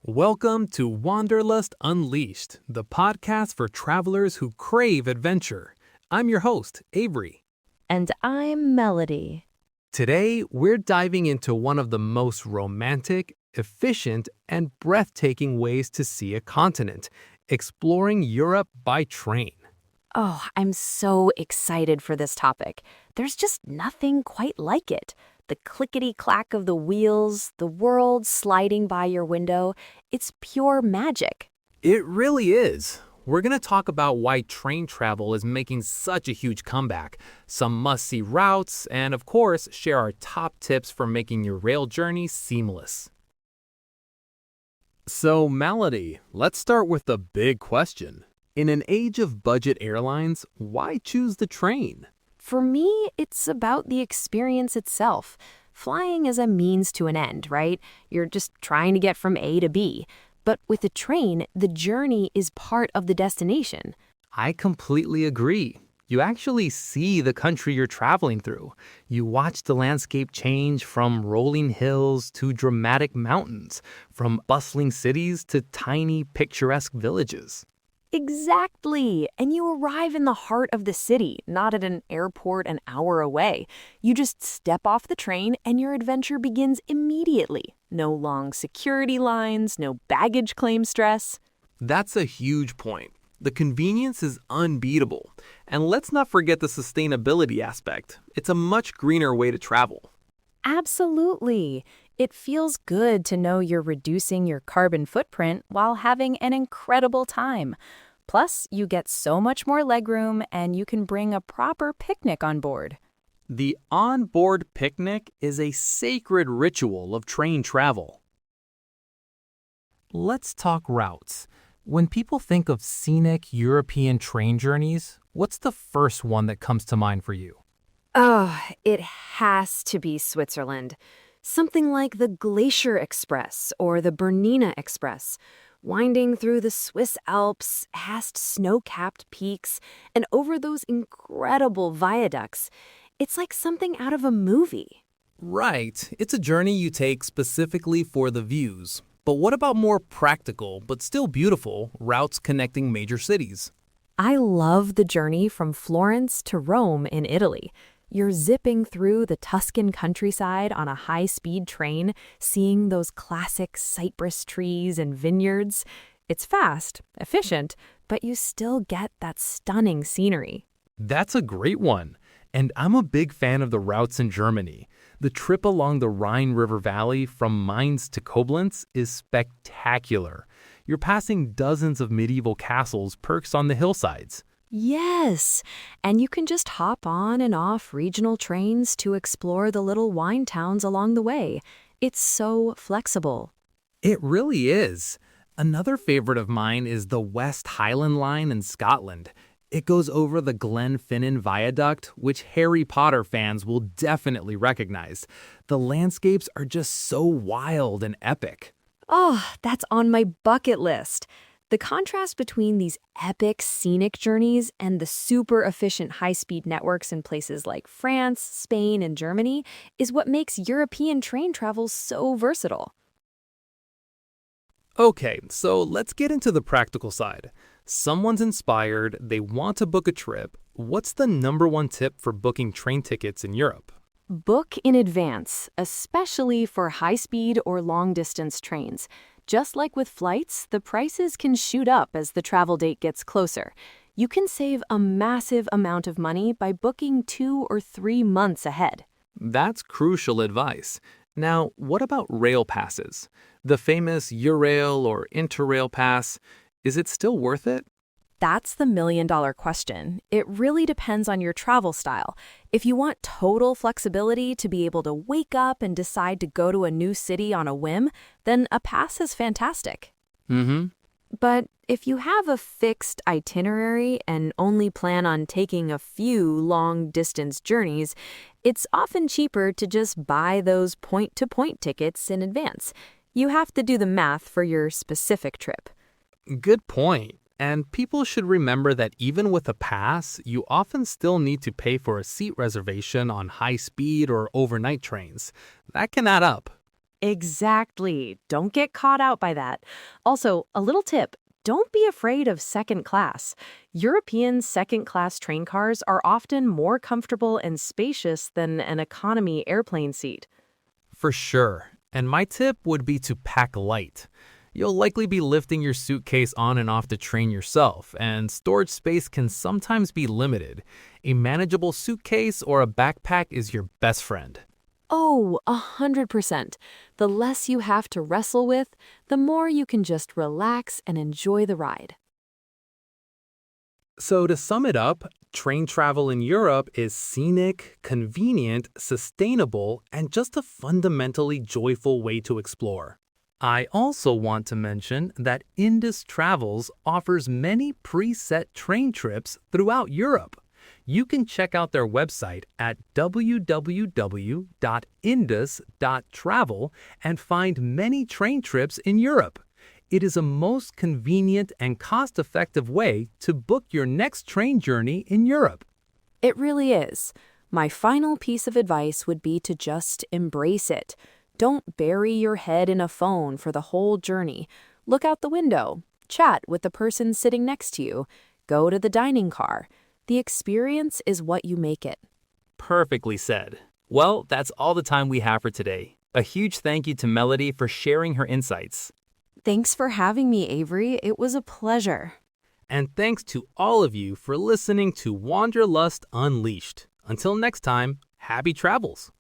Welcome to Wanderlust Unleashed, the podcast for travelers who crave adventure. I'm your host, Avery. And I'm Melody. Today, we're diving into one of the most romantic, efficient, and breathtaking ways to see a continent, exploring Europe by train. Oh, I'm so excited for this topic. There's just nothing quite like it. The clickety-clack of the wheels, the world sliding by your window, it's pure magic. It really is. We're going to talk about why train travel is making such a huge comeback, some must-see routes, and of course, share our top tips for making your rail journey seamless. So, Melody, let's start with the big question. In an age of budget airlines, why choose the train? For me, it's about the experience itself. Flying is a means to an end, right? You're just trying to get from A to B. But with a train, the journey is part of the destination. I completely agree. You actually see the country you're traveling through. You watch the landscape change from rolling hills to dramatic mountains, from bustling cities to tiny, picturesque villages. Exactly. And you arrive in the heart of the city, not at an airport an hour away. You just step off the train and your adventure begins immediately. No long security lines, no baggage claim stress. That's a huge point. The convenience is unbeatable. And let's not forget the sustainability aspect. It's a much greener way to travel. Absolutely. It feels good to know you're reducing your carbon footprint while having an incredible time. Plus, you get so much more legroom and you can bring a proper picnic on board. The on-board picnic is a sacred ritual of train travel. Let's talk routes. When people think of scenic European train journeys, what's the first one that comes to mind for you? Oh, it has to be Switzerland. Something like the Glacier Express or the Bernina Express, winding through the Swiss Alps, past snow-capped peaks, and over those incredible viaducts. It's like something out of a movie. Right. It's a journey you take specifically for the views. But what about more practical, but still beautiful, routes connecting major cities? I love the journey from Florence to Rome in Italy. You're zipping through the Tuscan countryside on a high-speed train, seeing those classic cypress trees and vineyards. It's fast, efficient, but you still get that stunning scenery. That's a great one. And I'm a big fan of the routes in Germany. The trip along the Rhine River Valley from Mainz to Koblenz is spectacular. You're passing dozens of medieval castles perched on the hillsides. Yes, and you can just hop on and off regional trains to explore the little wine towns along the way. It's so flexible. It really is. Another favorite of mine is the West Highland Line in Scotland. It goes over the Glenfinnan Viaduct, which Harry Potter fans will definitely recognize. The landscapes are just so wild and epic. Oh, that's on my bucket list. The contrast between these epic scenic journeys and the super efficient high-speed networks in places like France, Spain, and Germany is what makes European train travel so versatile. Okay, so let's get into the practical side. Someone's inspired, they want to book a trip. What's the number one tip for booking train tickets in Europe? Book in advance, especially for high-speed or long-distance trains. Just like with flights, the prices can shoot up as the travel date gets closer. You can save a massive amount of money by booking 2 or 3 months ahead. That's crucial advice. Now, what about rail passes? The famous Eurail or Interrail pass, is it still worth it? That's the million-dollar question. It really depends on your travel style. If you want total flexibility to be able to wake up and decide to go to a new city on a whim, then a pass is fantastic. But if you have a fixed itinerary and only plan on taking a few long-distance journeys, it's often cheaper to just buy those point-to-point tickets in advance. You have to do the math for your specific trip. Good point. And people should remember that even with a pass, you often still need to pay for a seat reservation on high-speed or overnight trains. That can add up. Exactly. Don't get caught out by that. Also, a little tip. Don't be afraid of second class. European second class train cars are often more comfortable and spacious than an economy airplane seat. For sure. And my tip would be to pack light. You'll likely be lifting your suitcase on and off the train yourself, and storage space can sometimes be limited. A manageable suitcase or a backpack is your best friend. Oh, 100%. The less you have to wrestle with, the more you can just relax and enjoy the ride. So, to sum it up, train travel in Europe is scenic, convenient, sustainable, and just a fundamentally joyful way to explore. I also want to mention that Indus Travels offers many preset train trips throughout Europe. You can check out their website at www.indus.travel and find many train trips in Europe. It is a most convenient and cost-effective way to book your next train journey in Europe. It really is. My final piece of advice would be to just embrace it. Don't bury your head in a phone for the whole journey. Look out the window. Chat with the person sitting next to you. Go to the dining car. The experience is what you make it. Perfectly said. Well, that's all the time we have for today. A huge thank you to Melody for sharing her insights. Thanks for having me, Avery. It was a pleasure. And thanks to all of you for listening to Wanderlust Unleashed. Until next time, happy travels!